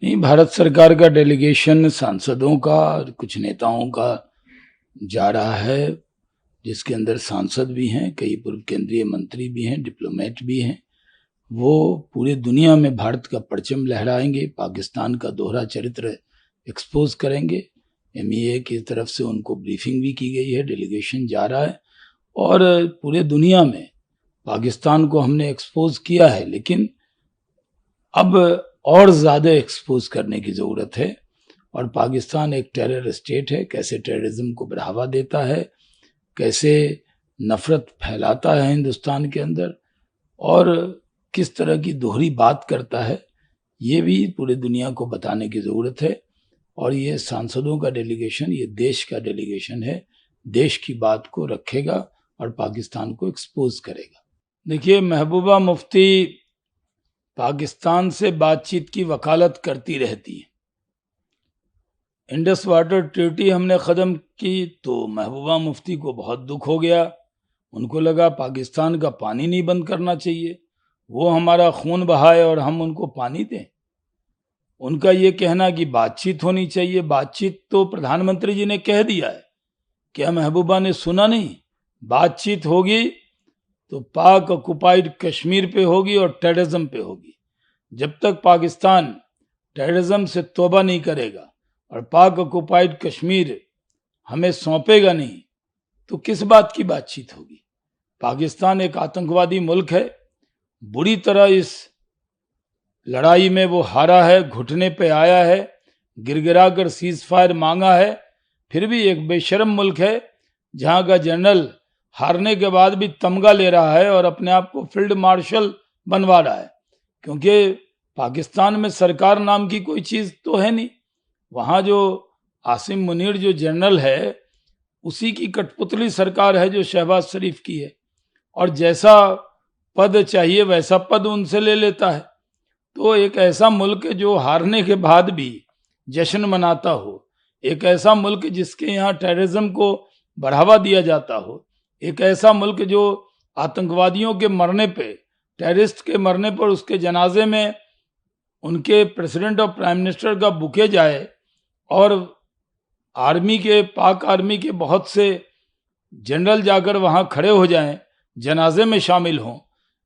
नहीं, भारत सरकार का डेलीगेशन सांसदों का और कुछ नेताओं का जा रहा है, जिसके अंदर सांसद भी हैं, कई पूर्व केंद्रीय मंत्री भी हैं, डिप्लोमेट भी हैं। वो पूरे दुनिया में भारत का परचम लहराएंगे, पाकिस्तान का दोहरा चरित्र एक्सपोज करेंगे। एमईए की तरफ से उनको ब्रीफिंग भी की गई है, डेलीगेशन जा रहा है और पूरे दुनिया में पाकिस्तान को हमने एक्सपोज किया है, लेकिन अब और ज़्यादा एक्सपोज करने की ज़रूरत है। और पाकिस्तान एक टेरर स्टेट है, कैसे टेररिज्म को बढ़ावा देता है, कैसे नफरत फैलाता है हिंदुस्तान के अंदर और किस तरह की दोहरी बात करता है, ये भी पूरे दुनिया को बताने की ज़रूरत है। और ये सांसदों का डेलीगेशन, ये देश का डेलीगेशन है, देश की बात को रखेगा और पाकिस्तान को एक्सपोज करेगा। देखिए, महबूबा मुफ्ती पाकिस्तान से बातचीत की वकालत करती रहती है। इंडस वाटर ट्रीटी हमने ख़त्म की तो महबूबा मुफ्ती को बहुत दुख हो गया। उनको लगा पाकिस्तान का पानी नहीं बंद करना चाहिए, वो हमारा खून बहाए और हम उनको पानी दें। उनका ये कहना कि बातचीत होनी चाहिए, बातचीत तो प्रधानमंत्री जी ने कह दिया है, क्या महबूबा ने सुना नहीं? बातचीत होगी तो पाक ऑक्युपाइड कश्मीर पे होगी और टेररिज्म पे होगी। जब तक पाकिस्तान टेररिज्म से तौबा नहीं करेगा और पाक ऑक्युपाइड कश्मीर हमें सौंपेगा नहीं, तो किस बात की बातचीत होगी? पाकिस्तान एक आतंकवादी मुल्क है, बुरी तरह इस लड़ाई में वो हारा है, घुटने पे आया है, गिरगिरा कर सीज फायर मांगा है, फिर भी एक बेशर्म मुल्क है जहां का जनरल हारने के बाद भी तमगा ले रहा है और अपने आप को फील्ड मार्शल बनवा रहा है, क्योंकि पाकिस्तान में सरकार नाम की कोई चीज तो है नहीं। वहां जो आसिम मुनीर जो जनरल है, उसी की कठपुतली सरकार है जो शहबाज शरीफ की है, और जैसा पद चाहिए वैसा पद उनसे ले लेता है। तो एक ऐसा मुल्क जो हारने के बाद भी जश्न मनाता हो, एक ऐसा मुल्क जिसके यहाँ टेररिज्म को बढ़ावा दिया जाता हो, एक ऐसा मुल्क जो आतंकवादियों के मरने पे, टेररिस्ट के मरने पर उसके जनाजे में उनके प्रेसिडेंट और प्राइम मिनिस्टर का बुके जाए और आर्मी के, पाक आर्मी के बहुत से जनरल जाकर वहां खड़े हो जाएं, जनाजे में शामिल हों,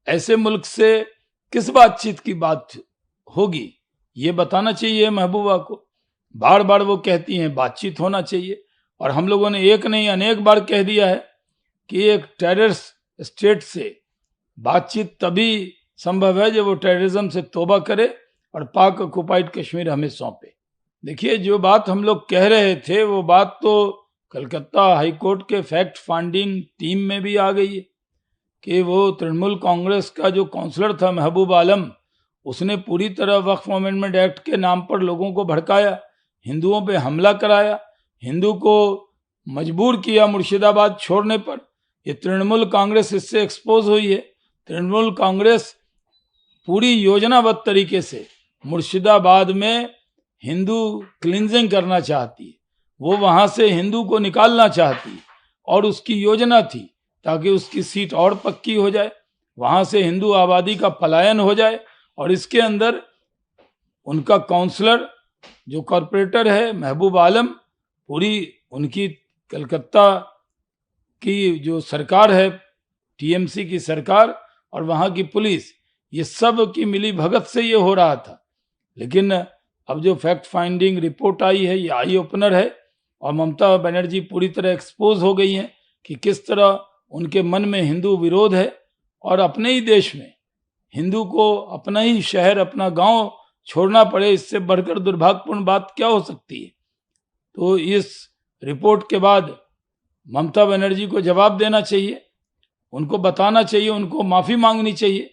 ऐसे मुल्क से किस बातचीत की बात होगी? ये बताना चाहिए महबूबा को। बार बार वो कहती हैं बातचीत होना चाहिए, और हम लोगों ने एक नहीं अनेक बार कह दिया है कि एक टेररिस्ट स्टेट से बातचीत तभी संभव है जब वो टेररिज्म से तौबा करे और पाक ऑक्युपाइड कश्मीर हमें सौंपे। देखिए, जो बात हम लोग कह रहे थे वो बात तो कलकत्ता हाई कोर्ट के फैक्ट फाइंडिंग टीम में भी आ गई है कि वो तृणमूल कांग्रेस का जो काउंसलर था महबूब आलम, उसने पूरी तरह वक्फ अमेंडमेंट एक्ट के नाम पर लोगों को भड़काया, हिंदुओं पे हमला कराया, हिंदू को मजबूर किया मुर्शिदाबाद छोड़ने पर। ये तृणमूल कांग्रेस इससे एक्सपोज हुई है। तृणमूल कांग्रेस पूरी योजनाबद्ध तरीके से मुर्शिदाबाद में हिंदू क्लिंजिंग करना चाहती है, वो वहां से हिंदू को निकालना चाहती है और उसकी योजना थी ताकि उसकी सीट और पक्की हो जाए, वहां से हिंदू आबादी का पलायन हो जाए। और इसके अंदर उनका काउंसलर जो कॉरपोरेटर है महबूब आलम, पूरी उनकी कलकत्ता की जो सरकार है, टीएमसी की सरकार और वहां की पुलिस, ये सब की मिली भगत से ये हो रहा था। लेकिन अब जो फैक्ट फाइंडिंग रिपोर्ट आई है, ये आई ओपनर है और ममता बनर्जी पूरी तरह एक्सपोज हो गई हैं कि किस तरह उनके मन में हिंदू विरोध है, और अपने ही देश में हिंदू को अपना ही शहर, अपना गांव छोड़ना पड़े, इससे बढ़कर दुर्भाग्यपूर्ण बात क्या हो सकती है? तो इस रिपोर्ट के बाद ममता बनर्जी को जवाब देना चाहिए, उनको बताना चाहिए, उनको माफी मांगनी चाहिए।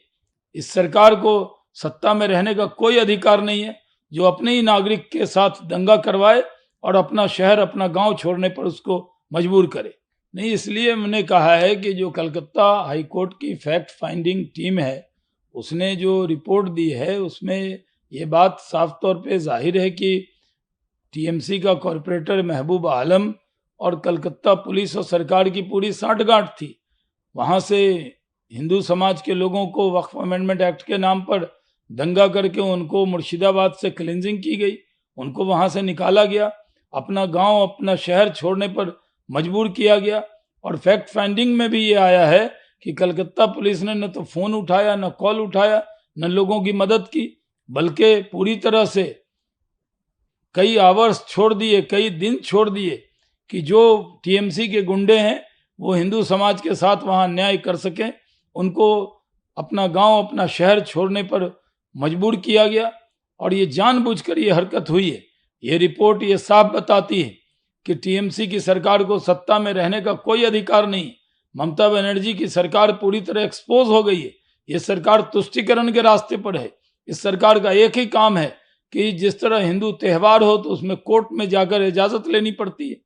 इस सरकार को सत्ता में रहने का कोई अधिकार नहीं है जो अपने ही नागरिक के साथ दंगा करवाए और अपना शहर, अपना गांव छोड़ने पर उसको मजबूर करे। नहीं, इसलिए मैंने कहा है कि जो कलकत्ता हाई कोर्ट की फैक्ट फाइंडिंग टीम है, उसने जो रिपोर्ट दी है उसमें ये बात साफ तौर पे जाहिर है कि टीएमसी का कॉरपोरेटर महबूब आलम और कलकत्ता पुलिस और सरकार की पूरी साठगांठ थी। वहां से हिंदू समाज के लोगों को वक्फ अमेंडमेंट एक्ट के नाम पर दंगा करके उनको मुर्शिदाबाद से क्लिनजिंग की गई, उनको वहां से निकाला गया, अपना गांव अपना शहर छोड़ने पर मजबूर किया गया। और फैक्ट फाइंडिंग में भी ये आया है कि कलकत्ता पुलिस ने न तो फोन उठाया, न कॉल उठाया, न लोगों की मदद की, बल्कि पूरी तरह से कई आवर्स छोड़ दिए, कई दिन छोड़ दिए कि जो टीएमसी के गुंडे हैं वो हिंदू समाज के साथ वहां न्याय कर सकें। उनको अपना गांव अपना शहर छोड़ने पर मजबूर किया गया और ये जानबूझकर ये हरकत हुई है। ये रिपोर्ट ये साफ बताती है कि टीएमसी की सरकार को सत्ता में रहने का कोई अधिकार नहीं। ममता बनर्जी की सरकार पूरी तरह एक्सपोज हो गई है। ये सरकार तुष्टीकरण के रास्ते पर है। इस सरकार का एक ही काम है कि जिस तरह हिंदू त्योहार हो तो उसमें कोर्ट में जाकर इजाजत लेनी पड़ती है।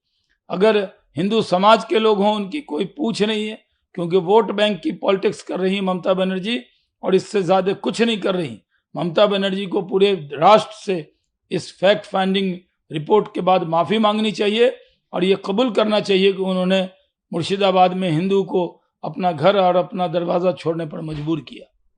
अगर हिंदू समाज के लोग हों उनकी कोई पूछ नहीं है, क्योंकि वोट बैंक की पॉलिटिक्स कर रही ममता बनर्जी और इससे ज्यादा कुछ नहीं कर रही। ममता बनर्जी को पूरे राष्ट्र से इस फैक्ट फाइंडिंग रिपोर्ट के बाद माफी मांगनी चाहिए और ये कबूल करना चाहिए कि उन्होंने मुर्शिदाबाद में हिंदू को अपना घर और अपना दरवाजा छोड़ने पर मजबूर किया।